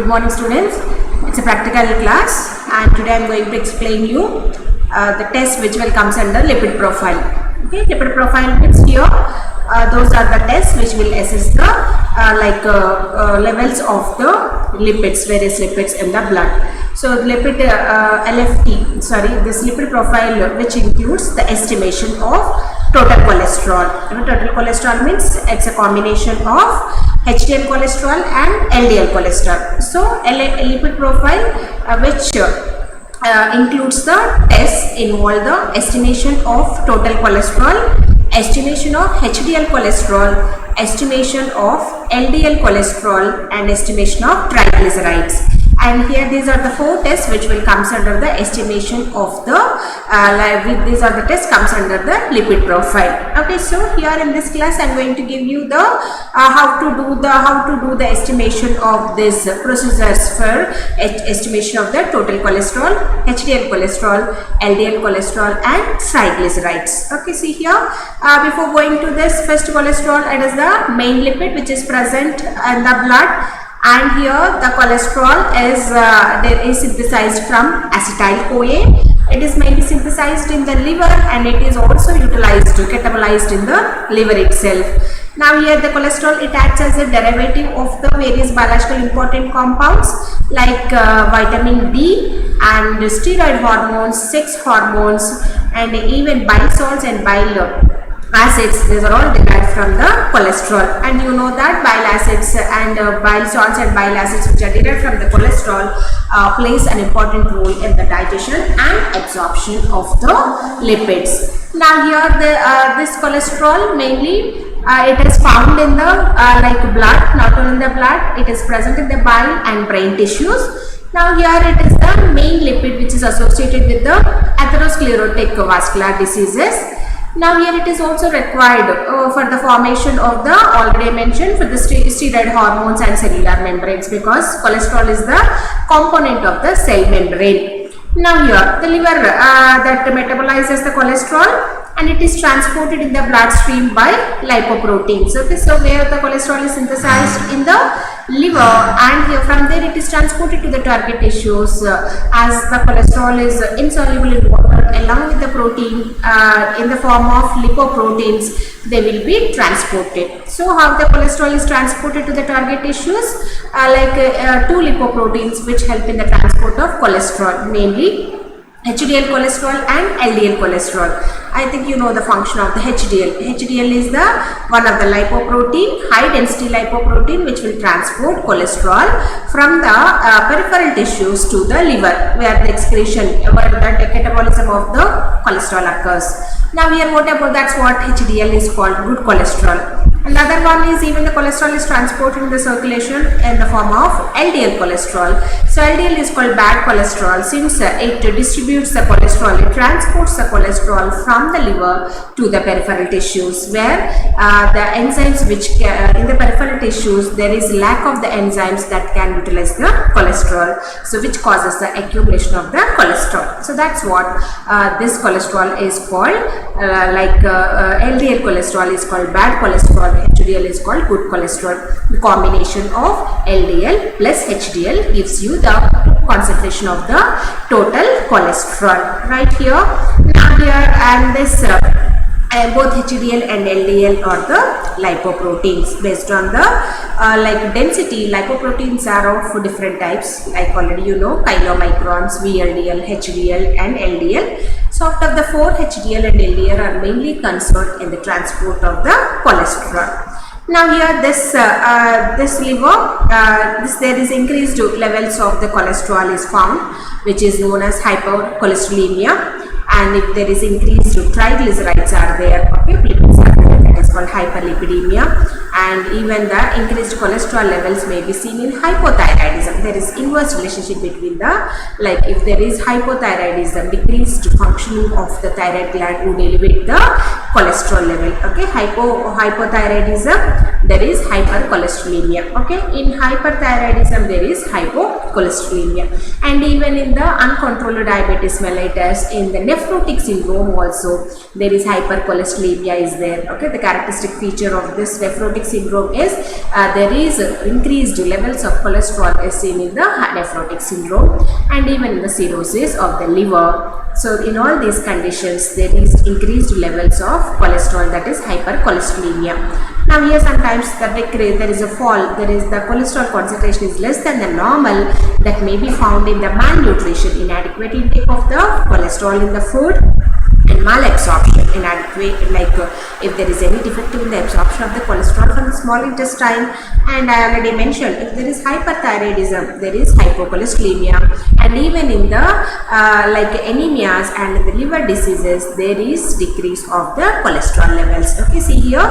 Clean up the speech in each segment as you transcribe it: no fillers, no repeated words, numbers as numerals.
Good morning students. It's a practical class and today I am going to explain you the test which will comes under lipid profile. Okay, lipid profile means here those are the tests which will assess the levels of the lipids, various lipids in the blood. So lipid this lipid profile which includes the estimation of total cholesterol. Total cholesterol means it's a combination of Hdl cholesterol and Ldl cholesterol. So lipid profile which includes the tests involve the estimation of total cholesterol, estimation of Hdl cholesterol, estimation of Ldl cholesterol and estimation of triglycerides. And here these are the four tests which will comes under the estimation of the these are the tests comes under the lipid profile. Okay, so here in this class I am going to give you the how to do the estimation of these procedures for estimation of the total cholesterol, Hdl cholesterol, Ldl cholesterol and triglycerides. Okay, see here before going to this, first cholesterol, it is the main lipid which is present in the blood. And here the cholesterol is synthesized from acetyl-CoA. It is mainly synthesized in the liver and it is also catabolized in the liver itself. Now here the cholesterol, it acts as a derivative of the various biological important compounds like vitamin D and steroid hormones, sex hormones and even bile salts and bile acids. These are all derived from the cholesterol, and you know that bile acids and bile salts and bile acids which are derived from the cholesterol plays an important role in the digestion and absorption of the lipids. Now here this cholesterol mainly it is found in the blood, not only in the blood, it is present in the bile and brain tissues. Now here it is the main lipid which is associated with the atherosclerotic vascular diseases. Now here it is also required for the formation of the already mentioned for the steroid hormones and cellular membranes, because cholesterol is the component of the cell membrane. Now here the liver that metabolizes the cholesterol and it is transported in the bloodstream by lipoproteins. Okay, so where the cholesterol is synthesized in the liver and here from there it is transported to the target tissues as the cholesterol is insoluble in water along with the protein in the form of lipoproteins, they will be transported. So how the cholesterol is transported to the target tissues? Two lipoproteins which help in the transport of cholesterol, namely Hdl cholesterol and Ldl cholesterol. I think you know the function of the HDL. HDL is the one of the lipoprotein, high density lipoprotein which will transport cholesterol from the peripheral tissues to the liver where the excretion, where the catabolism of the cholesterol occurs. Now here that's what HDL is called, good cholesterol. Another one is even the cholesterol is transported in the circulation in the form of Ldl cholesterol. So LDL is called bad cholesterol since it distributes the cholesterol, it transports the cholesterol from the liver to the peripheral tissues where the enzymes which in the peripheral tissues there is lack of the enzymes that can utilize the cholesterol, so which causes the accumulation of the cholesterol. So that's what this cholesterol is called. LDL cholesterol is called bad cholesterol, HDL is called good cholesterol. The combination of LDL plus HDL gives you the concentration of the total cholesterol. Right here, now here and this both HDL and LDL are the lipoproteins. Based on the density, lipoproteins are of different types, like already you know, chylomicrons, VLDL, HDL and LDL. So out of the four, HDL and LDL are mainly concerned in the transport of the cholesterol. Now here this liver, there is increased levels of the cholesterol is found, which is known as hypercholesterolemia, and if there is increased triglycerides are there, okay, that is called hyperlipidemia, and even the increased cholesterol levels may be seen in hypothyroidism. There is inverse relationship between the, if there is hypothyroidism, decreased functioning of the thyroid gland would elevate the cholesterol level. Okay, hypothyroidism, there is hypercholesterolemia. Okay, in hyperthyroidism there is hypocholesterolemia, and even in the uncontrolled diabetes mellitus, in the nephrotic syndrome also there is hypercholesterolemia is there. Okay, the characteristic feature of this nephrotic syndrome is there is increased levels of cholesterol is seen in the nephrotic syndrome and even in the cirrhosis of the liver. So in all these conditions there is increased levels of cholesterol, that is hypercholesterolemia. Now here sometimes there is a fall, the cholesterol concentration is less than the normal, that may be found in the malnutrition, inadequate intake of the cholesterol in the food, and malabsorption, inadequate, like if there is any defect in the absorption of the cholesterol from the small intestine. And I already mentioned, if there is hyperthyroidism, there is hypocholesterolemia, and even in the like anemias and the liver diseases, there is decrease of the cholesterol levels. Okay, see here,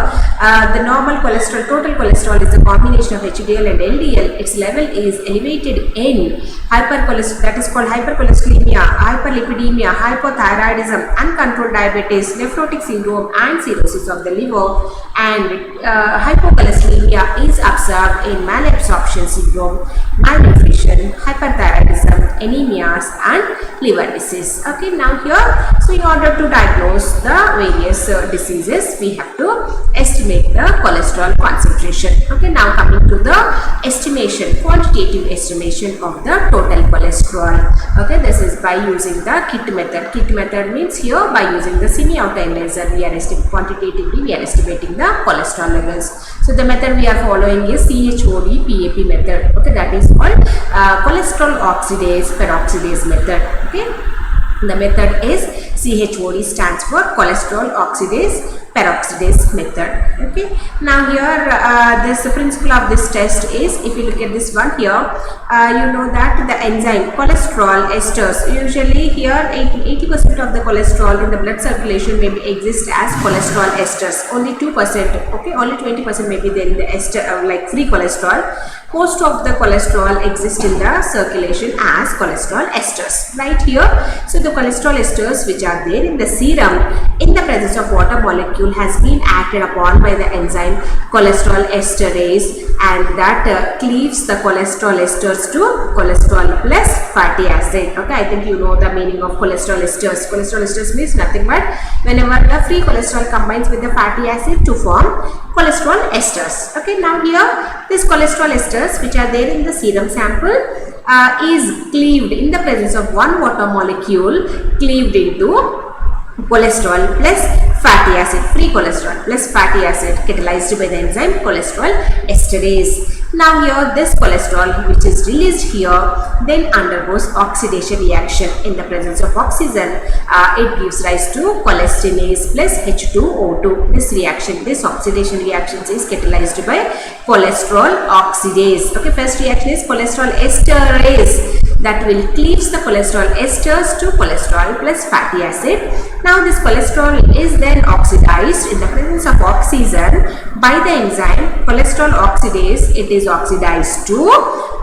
the normal cholesterol, total cholesterol is a combination of HDL and LDL. Its level is elevated in hypercholesterol, that is called hypercholesterolemia, hyperlipidemia, hypothyroidism, uncontrolled diabetes, nephrotic syndrome, and cirrhosis of the liver. And hypocholesterolemia is observed in malabsorption syndrome, malnutrition, hyperthyroidism, anemias, and liver disease. Okay, now here, so in order to diagnose the various diseases, we have to estimate the cholesterol concentration. Okay, now coming to the estimation, quantitative estimation of the total cholesterol. Okay, this is by using the KIT method. KIT method means here by using the semi-auto analyzer, we are quantitatively we are estimating the cholesterol levels. So the method we are following is CHOD-PAP method. Okay, that is called cholesterol oxidase peroxidase method. Okay, the method is CHOD, stands for cholesterol oxidase peroxidase method. Okay, now here this principle of this test is, if you look at this one here, you know that the enzyme cholesterol esters, usually here 80% of the cholesterol in the blood circulation may exist as cholesterol esters, only 2%, okay, only 20% may be there in the ester, like free cholesterol. Most of the cholesterol exists in the circulation as cholesterol esters, right here. So the cholesterol esters which are there in the serum in the presence of water molecule has been acted upon by the enzyme cholesterol esterase, and that cleaves the cholesterol esters to cholesterol plus fatty acid. Okay, I think you know the meaning of cholesterol esters. Cholesterol esters means nothing but whenever the free cholesterol combines with the fatty acid to form cholesterol esters. Okay, now here this cholesterol esters which are there in the serum sample is cleaved in the presence of one water molecule, cleaved into cholesterol plus fatty acid, free cholesterol plus fatty acid, catalyzed by the enzyme cholesterol esterase. Now here this cholesterol which is released here then undergoes oxidation reaction. In the presence of oxygen, it gives rise to cholestyrinase plus H2O2. This reaction, this oxidation reaction is catalyzed by cholesterol oxidase. Okay, first reaction is cholesterol esterase, that will cleaves the cholesterol esters to cholesterol plus fatty acid. Now this cholesterol is then oxidized in the presence of oxygen by the enzyme cholesterol oxidase. It is oxidized to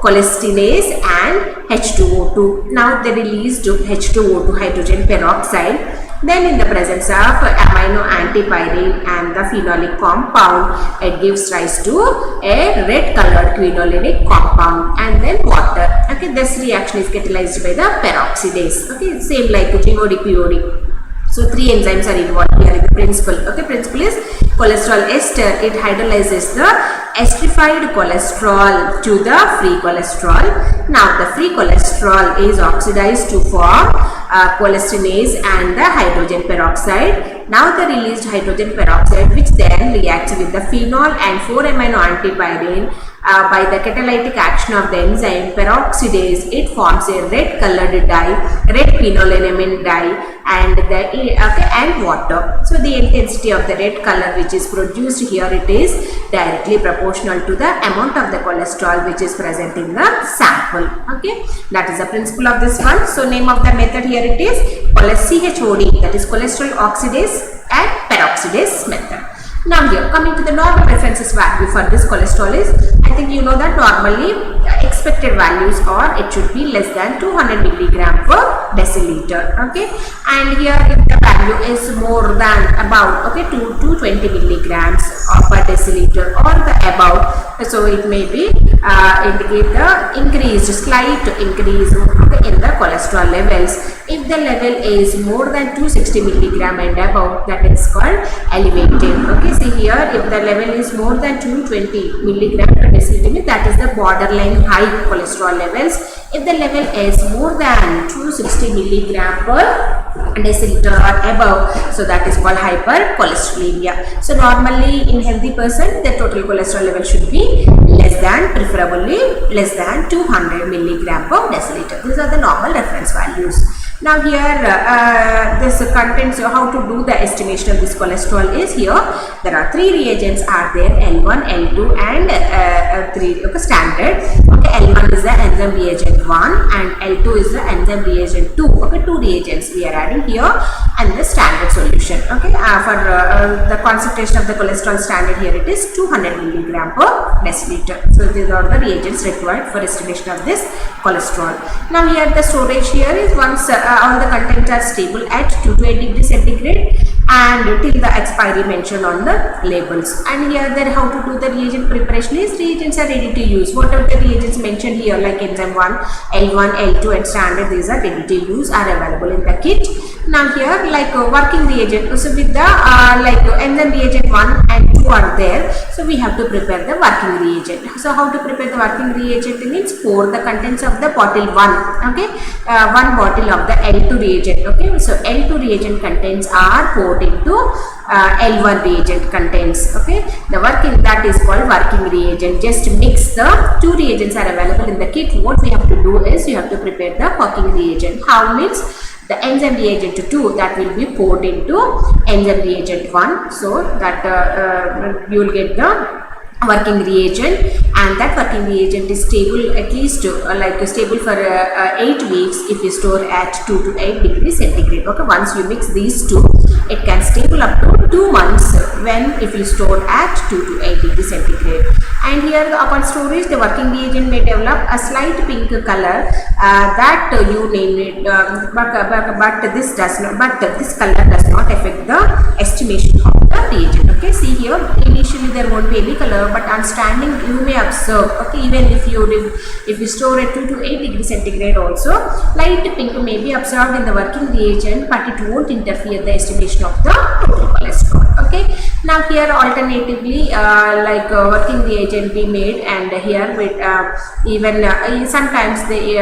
cholestyrinase and H2O2. Now they released H2O2, hydrogen peroxide. Then in the presence of amino antipyrine and the phenolic compound, it gives rise to a red colored quinolinic compound, and then water. Okay, this reaction is catalyzed by the peroxidase. Okay, same like GOD, POD. So three enzymes are involved here in the principle. Okay, principle is cholesterol ester. It hydrolyzes the esterified cholesterol to the free cholesterol. Now the free cholesterol is oxidized to form cholestyrinase and the hydrogen peroxide. Now the released hydrogen peroxide, which then reacts with the phenol and 4-amino antipyrine by the catalytic action of the enzyme peroxidase, it forms a red colored dye, red phenylenamine dye, and and water. So the intensity of the red color which is produced here, it is directly proportional to the amount of the cholesterol which is present in the sample. Okay, that is the principle of this one. So name of the method here, it is CHOD, that is cholesterol oxidase and peroxidase method. Now here, coming to the normal references value for this cholesterol is, I think you know that normally expected values are, it should be less than 200 milligram per deciliter. Okay, and here if the value is more than about, okay, 2 to 20 milligrams per deciliter or the above, so it may be indicate the increased, slight increase, okay, in the cholesterol levels. If the level is more than 260 milligram and above, that is called elevated. Okay, see here, if the level is more than 220 milligram per deciliter, that is the borderline high cholesterol levels. If the level is more than 260 milligram per deciliter or above, so that is called hypercholesterolemia. So normally in healthy person, the total cholesterol level should be less than, preferably less than 200 milligram per deciliter. These are the normal reference values. Now here this content, so how to do the estimation of this cholesterol is here. There are three reagents are there, L1, L2 and 3, okay, standard. Okay, L1 is the enzyme reagent 1 and L2 is the enzyme reagent 2. Okay, two reagents we are adding here and the standard solution. Okay, for the concentration of the cholesterol standard here it is 200 milligram per deciliter. So these are the reagents required for estimation of this cholesterol. Now here the storage here is once all the contents are stable at 2 to 8 degrees centigrade and till the expiry mentioned on the labels. And here then how to do the reagent preparation is reagents are ready to use. Whatever the reagents mentioned here like enzyme 1, L1, L2 and standard, these are ready to use, are available in the kit. Now here like working reagent, so with the like enzyme reagent 1 and 2 are there, so we have to prepare the working reagent. So how to prepare the working reagent means pour the contents of the bottle 1, okay, one bottle of the L2 reagent. Okay, so L2 reagent contents are poured into L1 reagent contents. Okay, the working, that is called working reagent. Just mix the two reagents are available in the kit. What we have to do is you have to prepare the working reagent. How means the enzyme reagent 2 that will be poured into enzyme reagent 1, so that you will get the working reagent, and that working reagent is stable at least like stable for 8 weeks if you store at 2 to 8 degrees centigrade. Okay, once you mix these two, it can stable up to 2 months when if you store at 2 to 8 degrees centigrade. And here upon storage, the working reagent may develop a slight pink color that you name it, but this does not, but this color does not affect the estimation of the reagent. Okay, see here initially there won't be any color, but on standing you may observe, okay, even if you store at 2 to 8 degrees centigrade also, light pink may be observed in the working reagent, but it won't interfere the estimation of the total cholesterol. Okay, now here alternatively like working reagent be made, and here with even sometimes they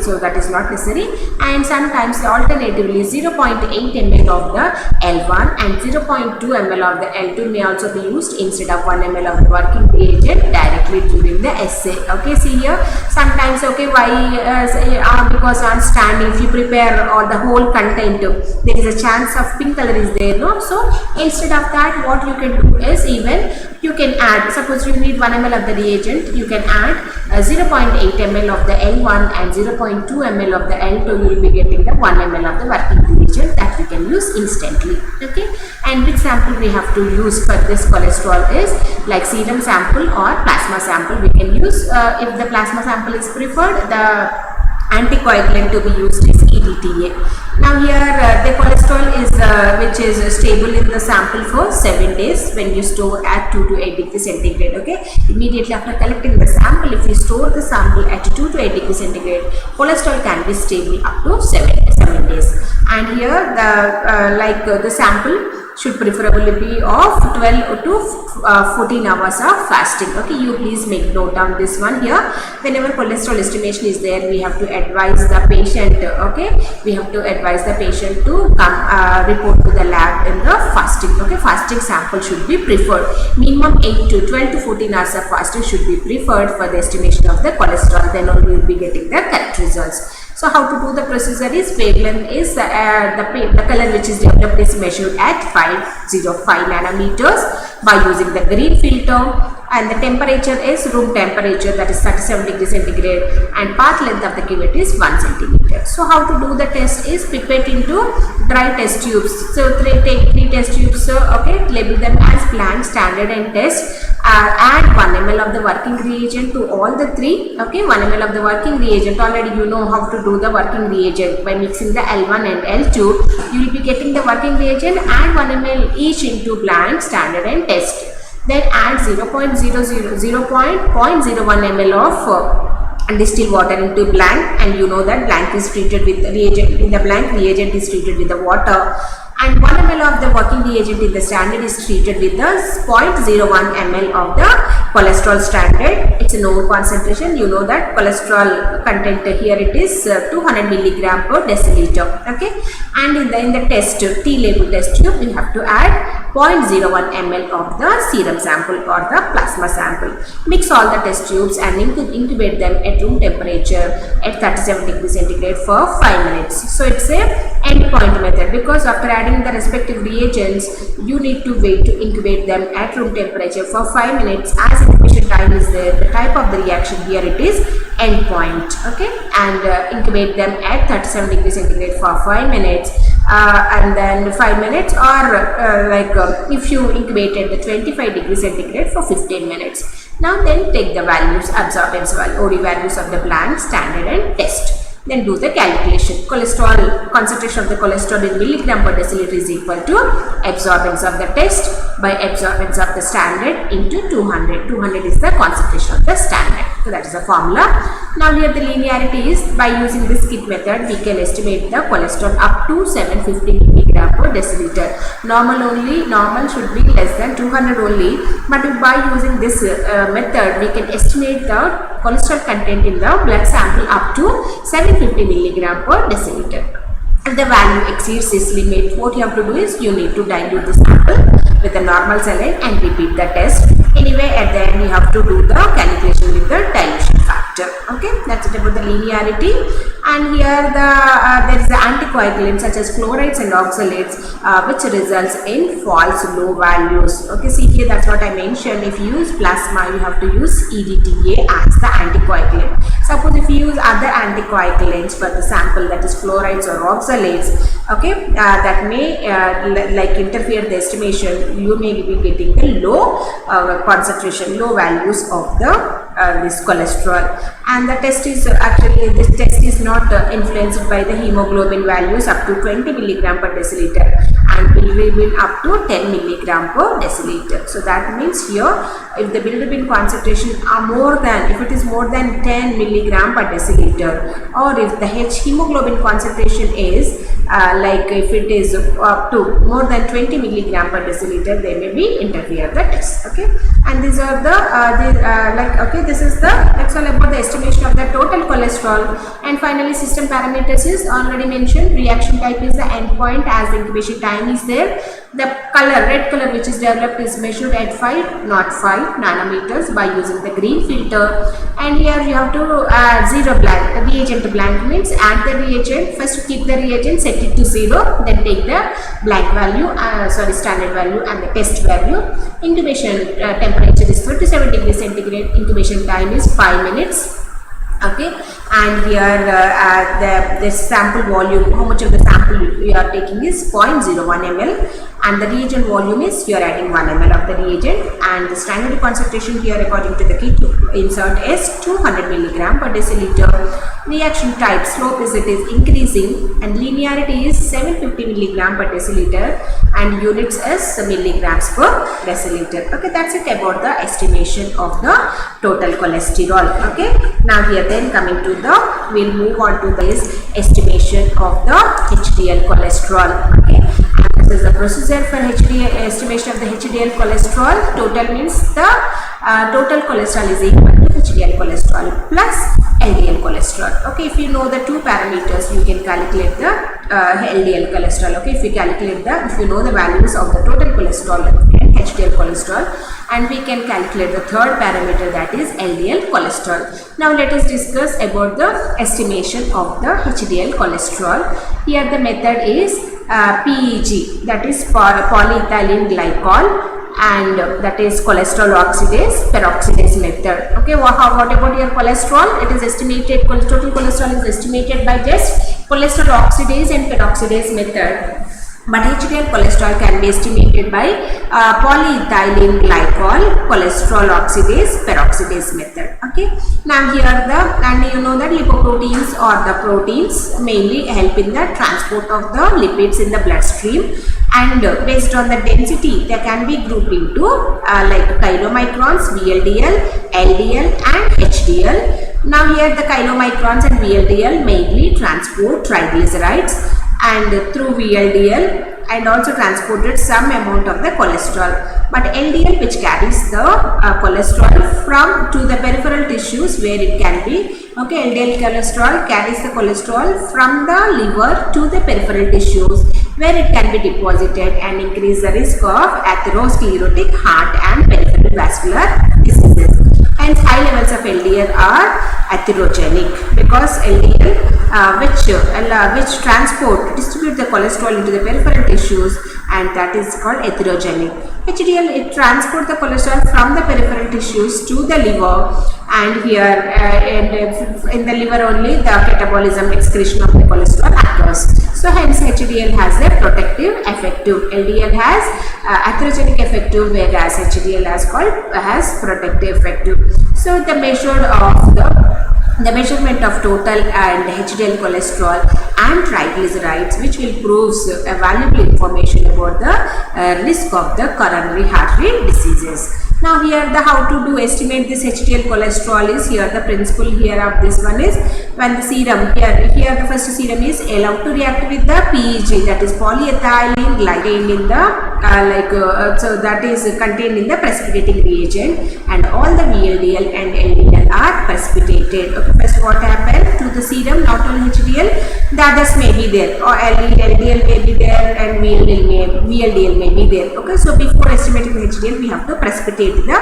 so that is not necessary, and sometimes alternatively 0.8 ml of the L1 and 0.2 ml of the L2 may also be used instead of 1 ml of the working reagent directly during the assay. Okay, see here sometimes, okay, why because on standing if you prepare or the whole content there is a chance of pink color is there, no? So instead of that, what you can do is even you can add, suppose you need 1 ml of the reagent, you can add 0.8 ml of the L1 and 0.2 ml of the L2, you will be getting the 1 ml of the working reagent that you can use instantly. Okay, and which sample we have to use for this cholesterol is like serum sample or plasma sample. We can use if the plasma sample is preferred, the anticoagulant to be used is EDTA. Now here the cholesterol is which is stable in the sample for 7 days when you store at 2 to 8 degrees centigrade. Okay, immediately after collecting the sample, if you store the sample at 2 to 8 degrees centigrade, cholesterol can be stable up to 7 days. And here the the sample should preferably be of 12 to 14 hours of fasting. Okay, you please make note on this one here. Whenever cholesterol estimation is there, we have to advise the patient, okay, we have to advise the patient to come report to the lab in the fasting. Okay, fasting sample should be preferred. Minimum 8 to 12 to 14 hours of fasting should be preferred for the estimation of the cholesterol. Then only you will be getting the correct results. So how to do the procedure is wavelength is the color which is developed is measured at 505 nanometers by using the green filter, and the temperature is room temperature, that is 37 degrees centigrade, and path length of the cuvette is 1 centimeter. So how to do the test is pipette into dry test tubes. So take 3 test tubes, okay, label them as planned, standard and test. Add 1 ml of the working reagent to all the three. Okay, 1 ml of the working reagent. Already you know how to do the working reagent by mixing the L1 and L2. You will be getting the working reagent, add 1 ml each into blank, standard and test. Then add 0.01 ml of distilled water into blank, and you know that blank is treated with the reagent. In the blank, reagent is treated with the water, and 1 ml of the working reagent in the standard is treated with the 0.01 ml of the cholesterol standard. It's a known concentration. You know that cholesterol content here it is 200 milligram per deciliter. Okay, and in the test T-label test tube, we have to add 0.01 ml of the serum sample or the plasma sample. Mix all the test tubes and incubate them at room temperature at 37 degrees centigrade for 5 minutes. So it's a endpoint method, because after adding the respective reagents, you need to wait to incubate them at room temperature for 5 minutes. As incubation time is there, the type of the reaction here it is endpoint. Okay, and incubate them at 37 degrees centigrade for 5 minutes. And then 5 minutes, or if you incubate at the 25 degrees centigrade for 15 minutes. Now then take the values, absorbance value, OD values of the blank, standard and test. Then do the calculation. Cholesterol, concentration of the cholesterol in milligram per deciliter is equal to absorbance of the test by absorbance of the standard into 200. 200 is the concentration of the standard. So that is the formula. Now here the linearity is, by using this kit method, we can estimate the cholesterol up to 750 milligram per deciliter. Normal should be less than 200 only. But by using this method, we can estimate the cholesterol content in the blood sample up to 750 milligram per deciliter. If the value exceeds this limit, what you have to do is you need to dilute the sample with a normal saline and repeat the test. Anyway, at the end you have to do the calculation with the dilution factor. Okay, that's it about the linearity. And here there is the anticoagulant such as fluorides and oxalates which results in false low values. Okay, see here, that's what I mentioned. If you use plasma, you have to use EDTA as the anticoagulant. Suppose if you use other anticoagulants for the sample, that is fluorides or oxalates, okay, that may interfere the estimation. You may be getting the low concentration, low values of the this cholesterol. And the test is this test is not influenced by the hemoglobin values up to 20 milligram per deciliter, and bilirubin up to 10 milligram per deciliter. So that means here, if the bilirubin concentration are more than, if it is more than 10 milligram per deciliter, or if the hemoglobin concentration is if it is up to more than 20 milligram per deciliter, they may be interfere the test. Okay, and these are the this is the, that's all about the estimation of the total cholesterol. And finally, system parameters is already mentioned. Reaction type is the endpoint, as the incubation time is there. The color, red color which is developed, is measured at 505 nanometers by using the green filter. And here you have to add 0 blank. The reagent blank means add the reagent. First keep the reagent, set it to 0, then take the blank value, standard value and the test value. Incubation temperature is 37 degrees centigrade. Incubation time is 5 minutes. Okay, and here the sample volume, how much of the sample you are taking is 0.01 ml, and the reagent volume is, you are adding 1 ml of the reagent, and the standard concentration here according to the kit insert is 200 milligram per deciliter. Reaction type, slope is, it is increasing, and linearity is 750 milligram per deciliter, and units is milligrams per deciliter. Okay, that's it about the estimation of the total cholesterol. Okay, now here then coming to the, we'll move on to this estimation of the HDL cholesterol. Okay, and this is the procedure for estimation of the HDL cholesterol. Total means the total cholesterol is equal to HDL cholesterol plus LDL cholesterol. Okay, if you know the two parameters, you can calculate the LDL cholesterol. Okay, if you know the values of the total cholesterol and HDL cholesterol, and we can calculate the third parameter, that is LDL cholesterol. Now let us discuss about the estimation of the HDL cholesterol. Here the method is PEG, that is polyethylene glycol, and that is cholesterol oxidase, peroxidase method. Okay, what about your cholesterol? It is estimated, total cholesterol is estimated by just cholesterol oxidase and peroxidase method. But HDL cholesterol can be estimated by polyethylene glycol cholesterol oxidase peroxidase method. Okay. Now here and you know that lipoproteins or the proteins mainly help in the transport of the lipids in the bloodstream, and based on the density they can be grouped into like kilomicrons, VLDL, LDL and HDL. Now here the kilomicrons and VLDL mainly transport triglycerides and through VLDL and also transported some amount of the cholesterol, but LDL which carries the cholesterol from to the peripheral tissues where it can be, okay, LDL cholesterol carries the cholesterol from the liver to the peripheral tissues where it can be deposited and increase the risk of atherosclerotic heart and peripheral vascular diseases. Hence high levels of LDL are atherogenic because LDL which distribute the cholesterol into the peripheral tissues, and that is called atherogenic. HDL, it transports the cholesterol from the peripheral tissues to the liver, and here in the liver only the catabolism excretion of the cholesterol occurs. So hence HDL has a protective effective, LDL has atherogenic effective, whereas HDL has protective effective. So the measurement of total and HDL cholesterol and triglycerides, which will prove a valuable information about the risk of the coronary artery diseases. Now here the how to do estimate this HDL cholesterol is, here the principle here of this one is when the serum here the first serum is allowed to react with the PEG, that is polyethylene glycol in the so that is contained in the precipitating reagent, and all the VLDL and LDL are precipitated. Okay, first what happened to the serum, not only HDL, the others may be there, or LDL may be there and VLDL may be there. Okay, so before estimating the HDL we have to precipitate the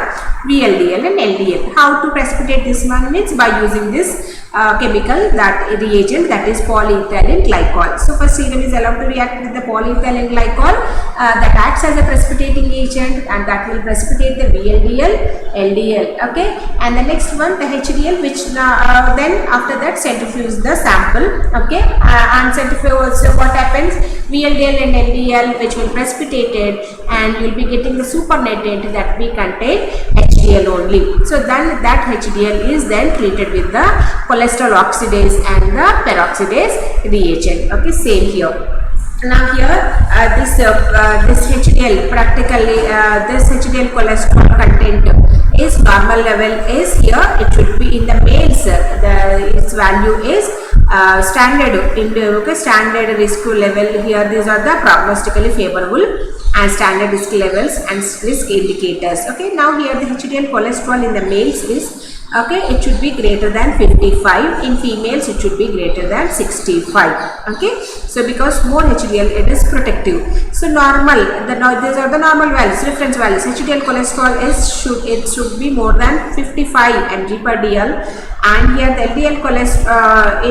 VLDL and LDL. How to precipitate this one means by using this chemical, that reagent, that is polyethylene glycol. So first serum is allowed to react with the polyethylene glycol that acts as a precipitating agent, and that will precipitate the VLDL, LDL. Okay, and the next one the HDL, which then after that centrifuge the sample. Okay, and centrifuge, so what happens, VLDL and LDL which will precipitated, and you will be getting the supernatant that we contain HDL only. So then that HDL is then treated with the cholesterol oxidase and the peroxidase reagent. Okay, same here. Now here this HDL practically this HDL cholesterol content is normal level is here, it should be in the males, its value is standard risk level here. These are the prognostically favorable and standard risk levels and risk indicators. Okay, now here the HDL cholesterol in the males is, okay, it should be greater than 55, in females it should be greater than 65. Okay, so because more HDL, it is protective. So normal, these are the normal values, reference values. HDL cholesterol should be more than 55 mg/dl, and here the LDL cholesterol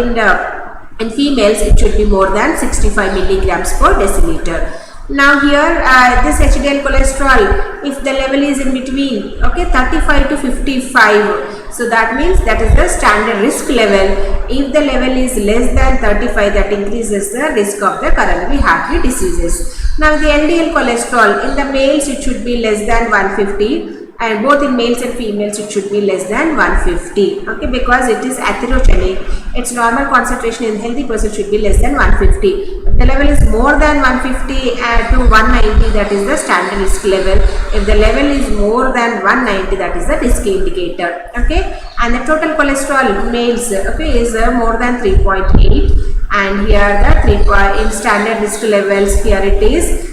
in females it should be more than 65 mg/dL. Now here this HDL cholesterol, if the level is in between, okay, 35 to 55, so that means that is the standard risk level. If the level is less than 35, that increases the risk of the coronary artery diseases. Now the LDL cholesterol in the males it should be less than 150, and both in males and females it should be less than 150. Okay, because it is atherogenic, its normal concentration in healthy person should be less than 150. If the level is more than 150 to 190, that is the standard risk level. If the level is more than 190, that is the risk indicator. Okay, and the total cholesterol males, okay, is more than 3.8, and here the in standard risk levels, here it is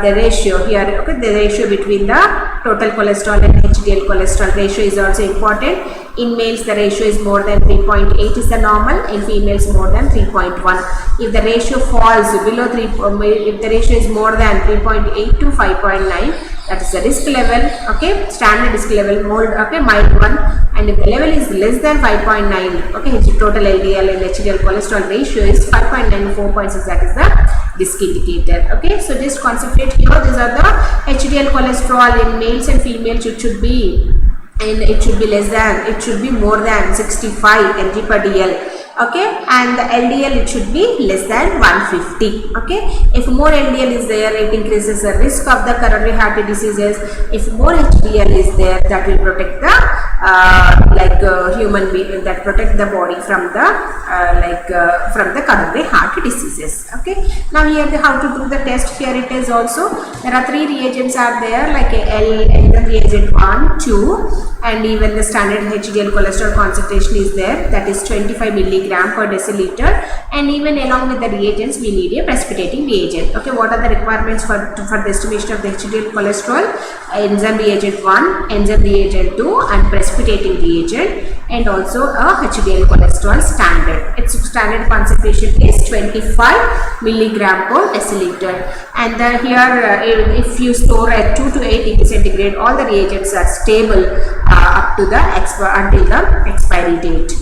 the ratio here. Okay, the ratio between the total cholesterol and HDL cholesterol ratio is also important. In males the ratio is more than 3.8 is the normal, in females more than 3.1. If the ratio falls below 3, if the ratio is more than 3.8 to 5.9, that is the risk level. Okay, standard risk level, okay, mild one. And if the level is less than 5.9, okay, total LDL and HDL cholesterol ratio is 5.9 to 4.6, that is the risk indicator. Okay, so just concentrate here. These are the HDL cholesterol in males and females. It should be, and it should be more than 65 mg/dl. okay, and the LDL, it should be less than 150. Okay, if more LDL is there, it increases the risk of the coronary heart diseases. If more HDL is there, that will protect the human being, that protect the body from the from the coronary heart diseases. Okay, now here how to do the test. Here it is also, there are 3 reagents are there, like the reagent 1, 2, and even the standard HDL cholesterol concentration is there, that is 25 milligram per deciliter, and even along with the reagents we need a precipitating reagent. Okay, what are the requirements for the estimation of the HDL cholesterol? Enzyme reagent 1, enzyme reagent 2, and precipitating reagent, and also a HDL cholesterol standard. Its standard concentration is 25 milligram per deciliter, and here if you store at 2 to 8 degrees centigrade, all the reagents are stable up to the until the expiry date.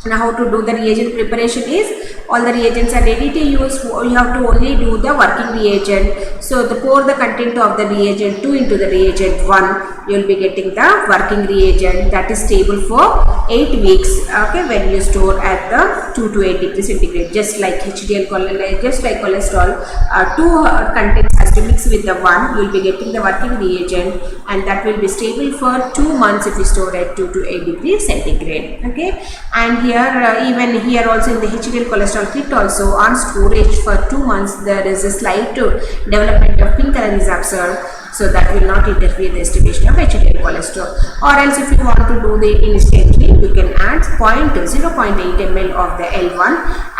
Now how to do the reagent preparation is, all the reagents are ready to use, you have to only do the working reagent. So pour the content of the reagent 2 into the reagent 1, you will be getting the working reagent that is stable for 8 weeks. Okay, when you store at the 2 to 8 degrees centigrade, just like HDL cholesterol, just like cholesterol, 2 contents has to mix with the 1, you will be getting the working reagent, and that will be stable for 2 months if you store at 2 to 8 degrees centigrade. Okay, and here even here also in the HDL cholesterol kit also, on storage for 2 months, there is a slight development of pink color is observed, so that will not interfere the estimation of HDL cholesterol. Or else if you want to do the instantly, you can add 0.8 ml of the L1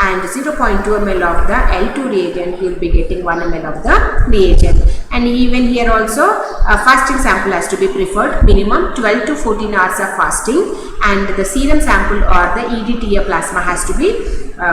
and 0.2 ml of the L2 reagent, you will be getting 1 ml of the reagent. And even here also a fasting sample has to be preferred, minimum 12 to 14 hours of fasting, and the serum sample or the EDTA plasma has to be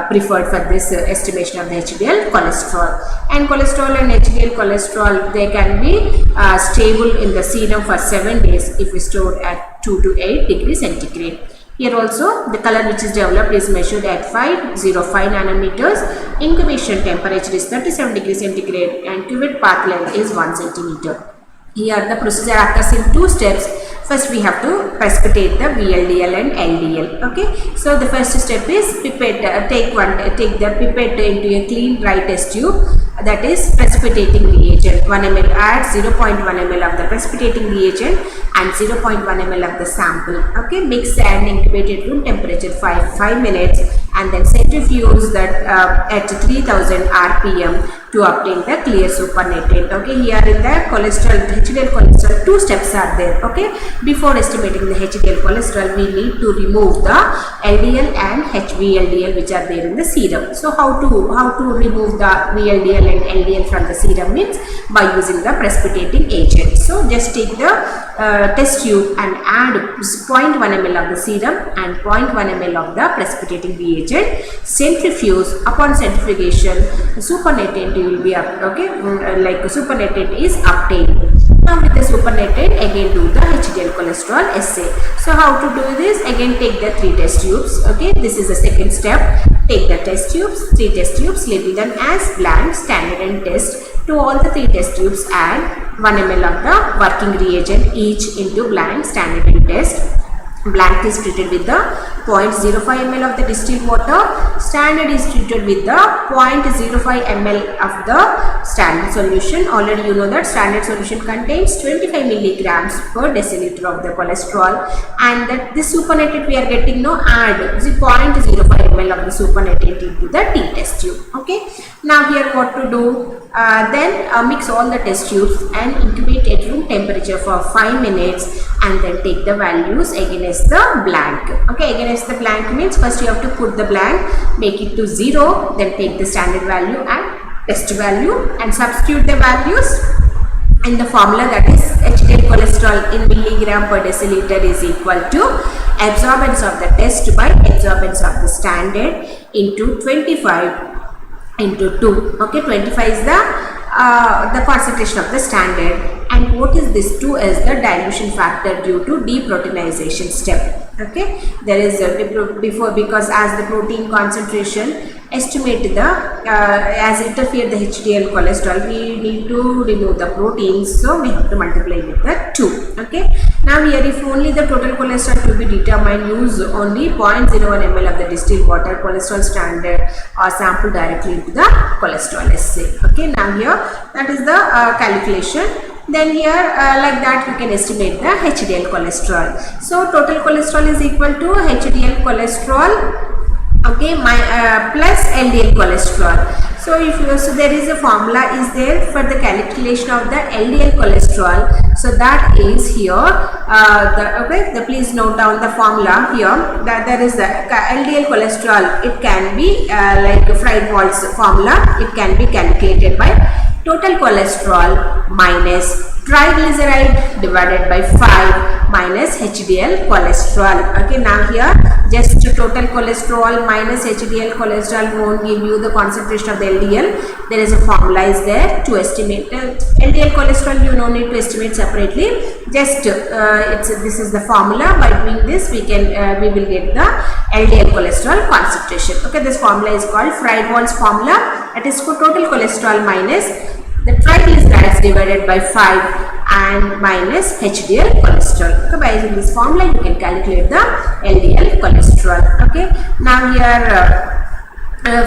preferred for this estimation of the HDL cholesterol. And cholesterol and HDL cholesterol, they can be stable in the serum for 7 days if we store at 2 to 8 degrees centigrade. Here also the color which is developed is measured at 505 nanometers, incubation temperature is 37 degrees centigrade, and cuvette path length is 1 centimeter. Here the procedure occurs in 2 steps. First we have to precipitate the Vldl and Ldl. Okay, so the first step is pipette. Take the pipette into a clean dry test tube, that is precipitating reagent. 1 ml, add 0.1 ml of the precipitating reagent and 0.1 ml of the sample. Okay, mix and incubate at room temperature 5 minutes, and then centrifuge that at 3000 rpm to obtain the clear supernatant. Okay, here in the cholesterol, HDL cholesterol, 2 steps are there. Okay, before estimating the HDL cholesterol, we need to remove the LDL and HVLDL which are there in the serum. So how to remove the VLDL and LDL from the serum means by using the precipitating agent. So just take the test tube and add 0.1 ml of the serum and 0.1 ml of the precipitating reagent. Centrifuge. Upon centrifugation, supernatant will be supernatant is obtained. Now with the supernatant, again do the HDL cholesterol assay. So how to do this? Again take the 3 test tubes. Okay, this is the second step. Take the test tubes, 3 test tubes, label them as blank, standard and test. To all the 3 test tubes add 1 ml of the working reagent each into blank, standard and test. Blank is treated with the 0.05 ml of the distilled water. Standard is treated with the 0.05 ml of the standard solution. Already you know that standard solution contains 25 milligrams per deciliter of the cholesterol, and that this supernatant we are getting now, add 0.05 ml of the supernatant into the T test tube. Okay, now here what to do? Then mix all the test tubes and incubate at room temperature for 5 minutes, and then take the values against the blank. Okay, against the blank means first you have to put the blank, make it to 0, then take the standard value and test value and substitute the values in the formula, that is HDL cholesterol in milligram per deciliter is equal to absorbance of the test by absorbance of the standard into 25 into 2. Okay, 25 is the concentration of the standard, and what is this 2 is the dilution factor due to deproteinization step. Okay, there is before, because as the protein concentration estimate the as interfere the HDL cholesterol, we need to remove the proteins, so we have to multiply with the 2. Okay, now here if only the total cholesterol to be determined, use only 0.01 ml of the distilled water cholesterol standard or sample directly into the cholesterol assay. Okay, now here that is the calculation. Then here like that you can estimate the HDL cholesterol. So total cholesterol is equal to HDL cholesterol, okay, plus LDL cholesterol. So if you, so there is a formula is there for the calculation of the LDL cholesterol. So that is here please note down the formula here, that there is the LDL cholesterol. It can be like Friedwald's formula. It can be calculated by total cholesterol minus triglyceride divided by 5 minus HDL cholesterol. Okay, now here just total cholesterol minus HDL cholesterol won't give you the concentration of the LDL. There is a formula is there to estimate LDL cholesterol. You don't need to estimate separately. Just this is the formula. By doing this, we can we will get the LDL cholesterol concentration. Okay, this formula is called Friedwald's formula. It is for total cholesterol minus the triglycerides divided by 5 and minus HDL cholesterol. Okay, by using this formula you can calculate the LDL cholesterol. Okay, now here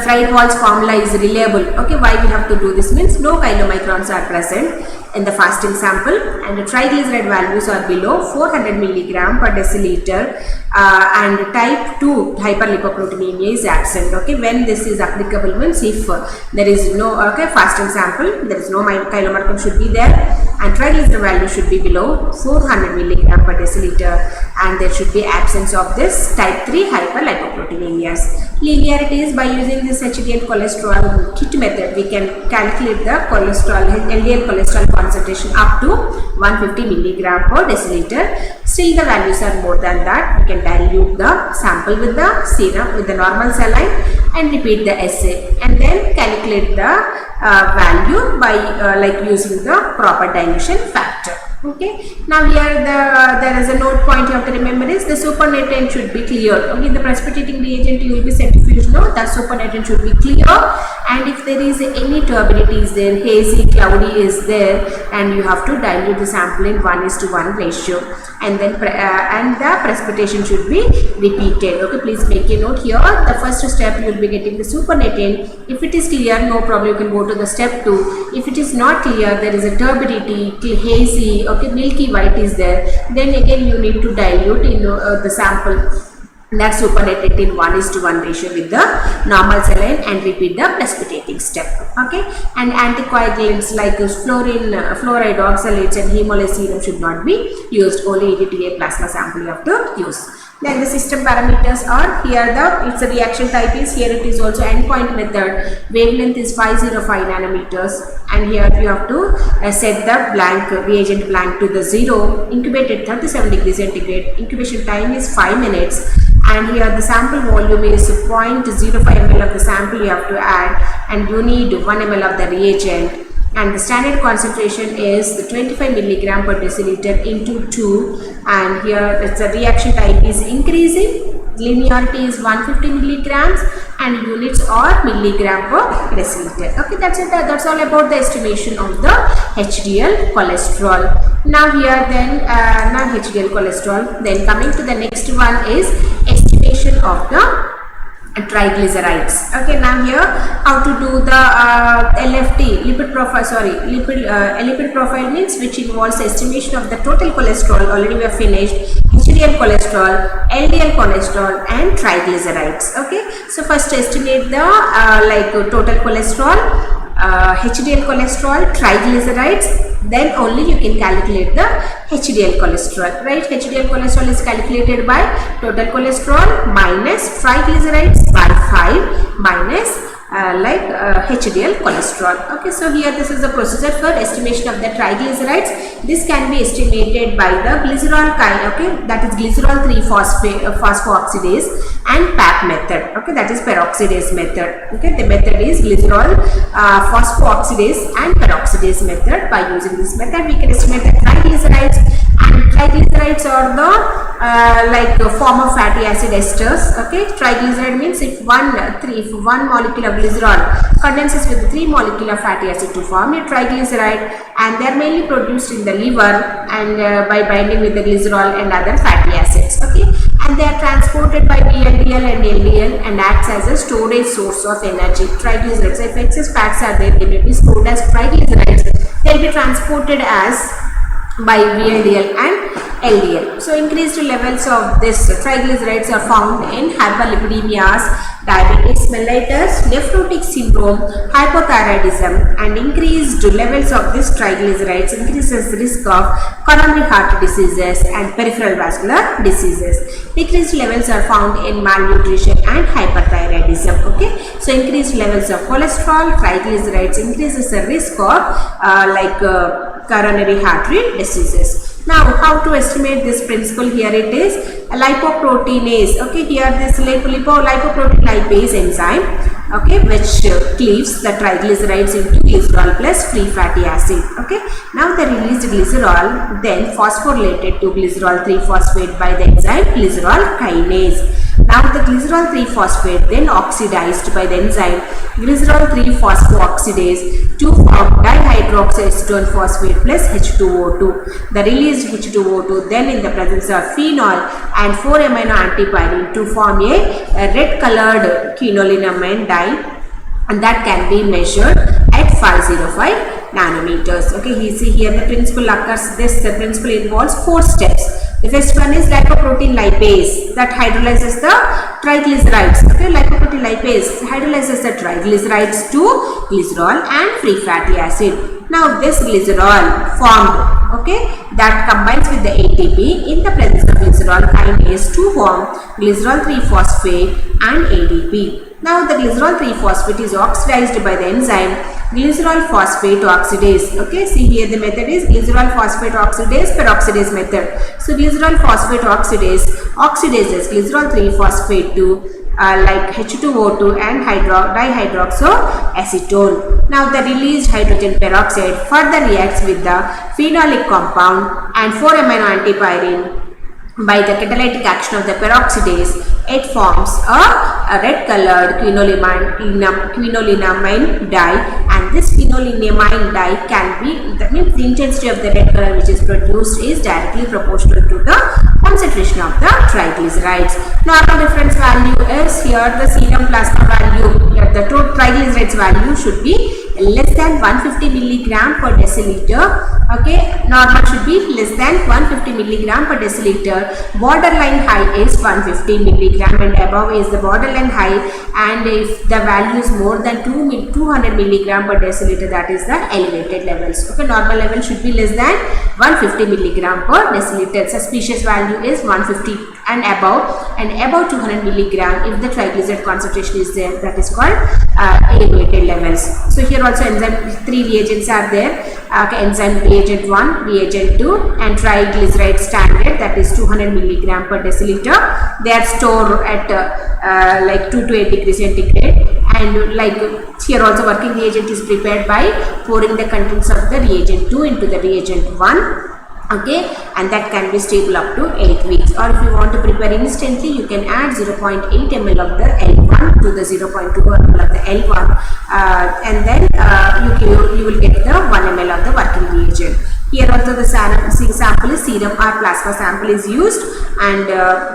Friedwald's formula is reliable. Okay, why we have to do this means no chylomicrons are present in the fasting sample and the triglyceride values are below 400 milligram per deciliter and type 2 hyperlipoproteinemia is absent. Okay, when this is applicable means if there is no fasting sample, there is no chylomicron should be there and triglyceride value should be below 400 milligram per deciliter and there should be absence of this type 3 hyperlipoproteinemias. Linearity is by using this HDL cholesterol kit method we can calculate the cholesterol LDL cholesterol concentration up to 150 milligram per deciliter. Still the values are more than that. We can dilute the sample with the serum with the normal saline and repeat the assay and then calculate the value by like using the proper dilution factor. Okay, now here there is a note point you have to remember is the supernatant should be clear. Okay, the precipitating reagent you will be centrifuge, no, the supernatant should be clear, and if there is any turbidity is there, hazy, cloudy is there, and you have to dilute the sample in 1:1 ratio, and then and the precipitation should be repeated. Okay, please make a note here. The first step you will be getting the supernatant. If it is clear, no problem, you can go to the step 2. If it is not clear, there is a turbidity, hazy, okay, milky white is there, then again you need to dilute in the sample, that supernatant in 1:1 ratio with the normal saline and repeat the precipitating step. Okay, and anticoagulants like fluorine, fluoride, oxalates and hemolysis serum should not be used. Only EDTA plasma sample you have to use. Then the system parameters are here, it's a reaction type is here, it is also endpoint method, wavelength is 505 nanometers and here you have to set the blank reagent blank to the 0, incubated 37 degrees centigrade, incubation time is 5 minutes and here the sample volume is 0.05 ml of the sample you have to add and you need 1 ml of the reagent. And the standard concentration is the 25 milligram per deciliter into 2 and here it's a reaction type is increasing, linearity is 150 milligrams and units are milligram per deciliter. Okay, that's it. That's all about the estimation of the HDL cholesterol. Now here then now HDL cholesterol, then coming to the next one is estimation of the triglycerides. Okay, now here how to do the LFT, lipid profile, lipid profile means which involves estimation of the total cholesterol, already we have finished, HDL cholesterol, LDL cholesterol and triglycerides. Okay, so first estimate the total cholesterol, HDL cholesterol, triglycerides, then only you can calculate the HDL cholesterol, right? HDL cholesterol is calculated by total cholesterol minus triglycerides by 5 minus HDL cholesterol. Okay, so here this is the procedure for estimation of the triglycerides. This can be estimated by the glycerol kind, okay, that is glycerol 3-phosphooxidase and PAP method, okay, that is peroxidase method. Okay, the method is glycerol phosphooxidase and peroxidase method. By using this method we can estimate the triglycerides And triglycerides are the form of fatty acid esters. Okay, triglyceride means if one molecule of glycerol condenses with 3 molecule of fatty acid to form a triglyceride, and they are mainly produced in the liver and by binding with the glycerol and other fatty acids. Okay, and they are transported by Vldl and Ldl and acts as a storage source of energy. Triglycerides, if excess fats are there, they may be stored as triglycerides. They will be transported as by Vldl and Ldl. So increased levels of this triglycerides are found in hyperlipidemias, diabetes mellitus, nephrotic syndrome, hypothyroidism, and increased levels of this triglycerides increases risk of coronary heart diseases and peripheral vascular diseases. Decreased levels are found in malnutrition and hyperthyroidism. Okay, so increased levels of cholesterol, triglycerides increases the risk of coronary artery diseases. Now, how to estimate this principle? Here it is lipoproteinase. Okay, here this lipoprotein lipase enzyme, okay, which cleaves the triglycerides into glycerol plus free fatty acid. Okay, now the released glycerol then phosphorylated to glycerol 3-phosphate by the enzyme glycerol kinase. Now the glycerol 3-phosphate then oxidized by the enzyme glycerol 3-phosphooxidase to form dihydroxyacetone phosphate plus H2O2. The released H2O2 then in the presence of phenol and 4-amino antipyrine to form a red colored quinolinamine dye, and that can be measured at 505 nanometers. Okay, you see here the principle occurs. The principle involves 4 steps. The first one is lipoprotein lipase that hydrolyzes the triglycerides. Okay, lipoprotein lipase hydrolyzes the triglycerides to glycerol and free fatty acid. Now this glycerol formed, okay, that combines with the ATP in the presence of glycerol kinase to form glycerol 3-phosphate and ADP. Now the glycerol 3-phosphate is oxidized by the enzyme glycerol phosphate oxidase. Okay, see here the method is glycerol phosphate oxidase, peroxidase method. So glycerol phosphate oxidases glycerol 3-phosphate to H2O2 and dihydroxyacetone. Now the released hydrogen peroxide further reacts with the phenolic compound and 4-amino antipyrine. By the catalytic action of the peroxidase, it forms a red colored quinolinamine dye, and this quinolinamine dye can be, that means the intensity of the red color which is produced is directly proportional to the concentration of the triglycerides. Normal reference value is here the serum plasma value, the total triglycerides value should be less than 150 milligram per deciliter. Okay, normal should be less than 150 milligram per deciliter. Borderline high is 150 milligram and above is the borderline high, and if the value is more than 200 milligram per deciliter, that is the elevated levels. Okay, normal level should be less than 150 milligram per deciliter. Suspicious value is 150 and above 200 milligram if the triglyceride concentration is there, that is called elevated levels. So here also enzyme 3 reagents are there. Okay, enzyme reagent 1, reagent 2 and triglyceride standard, that is 200 milligram per deciliter. They are stored at 2 to 8 degrees centigrade, and here also working reagent is prepared by pouring the contents of the reagent 2 into the reagent 1. Okay, and that can be stable up to 8 weeks. Or if you want to prepare instantly, you can add 0.8 ml of the L1 to the 0.2 ml of the L1 and then you will get the 1 ml of the working reagent. Here also the sample is serum or plasma sample is used, and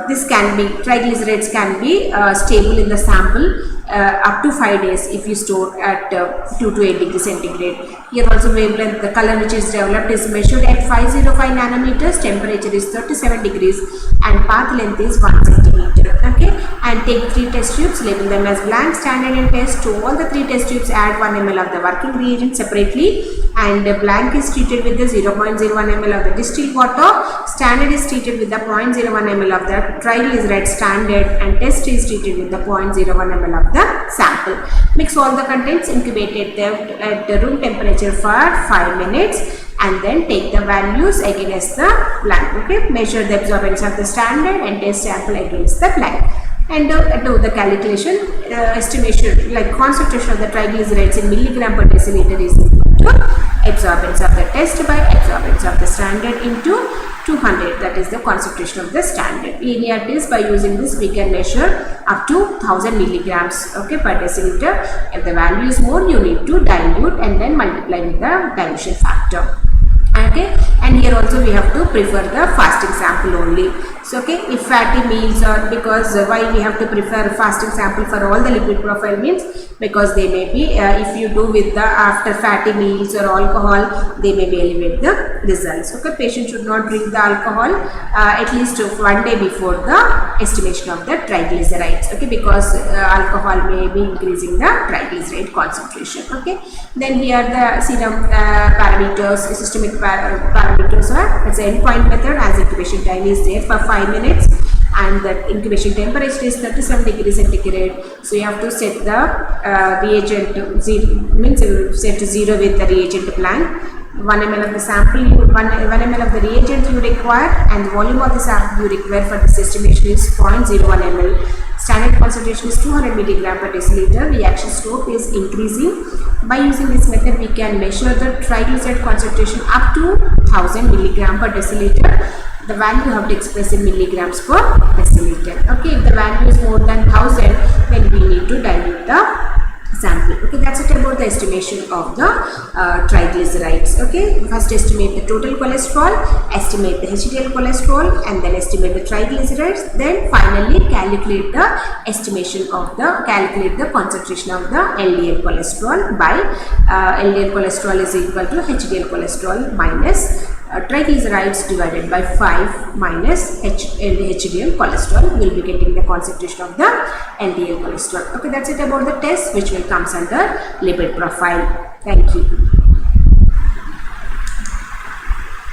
this can be, triglycerides can be stable in the sample up to 5 days if you store at 2 to 8 degrees centigrade. Here also wavelength, the color which is developed is measured at 505 nanometers, temperature is 37 degrees and path length is 1 centimeter. Okay, and take 3 test tubes, label them as blank, standard and test. To all the 3 test tubes add 1 ml of the working reagent separately, and blank is treated with the 0.01 ml of the distilled water, standard is treated with the 0.01 ml of the triglyceride standard, and test is treated with the 0.01 ml of the sample. Mix all the contents, incubate them at the room temperature for 5 minutes and then take the values against the blank. Okay, measure the absorbance of the standard and test sample against the blank, and do the calculation, estimation like concentration of the triglycerides in milligram per deciliter is equal to absorbance of the test by absorbance of the standard into 200, that is the concentration of the standard. Linearity is by using this we can measure up to 1000 milligrams, okay, per deciliter. If the value is more, you need to dilute and then multiply with the dilution factor. Okay, and here also we have to prefer the fasting sample only. So okay, if fatty meals, or because why we have to prefer fasting sample for all the lipid profile means, because they may be if you do with the after fatty meals or alcohol, they may be elevate the results. Okay, patient should not drink the alcohol at least 1 day before the estimation of the triglycerides, okay, because alcohol may be increasing the triglyceride concentration. Okay, then here the serum parameters, systemic parameters are, as an endpoint method, as incubation time is there for 5 minutes and the incubation temperature is 37 degrees centigrade. So you have to set the reagent means set to 0 with the reagent blank. 1 ml of the sample, 1 ml of the reagent you require, and the volume of the sample you require for this estimation is 0.01 ml. Standard concentration is 200 milligram per deciliter. Reaction slope is increasing. By using this method, we can measure the triglyceride concentration up to 1000 milligram per deciliter. The value you have to express in milligrams per deciliter. Okay, if the value is more than 1000, then we need to dilute the sample. Okay, that's it about the estimation of the triglycerides. Okay, first estimate the total cholesterol, estimate the Hdl cholesterol, and then estimate the triglycerides. Then finally calculate the estimation of the concentration of the LDL cholesterol by LDL cholesterol is equal to Hdl cholesterol minus triglycerides divided by 5 minus HDL cholesterol. We will be getting the concentration of the LDL cholesterol. Okay, that's it about the test which will comes under lipid profile. Thank you.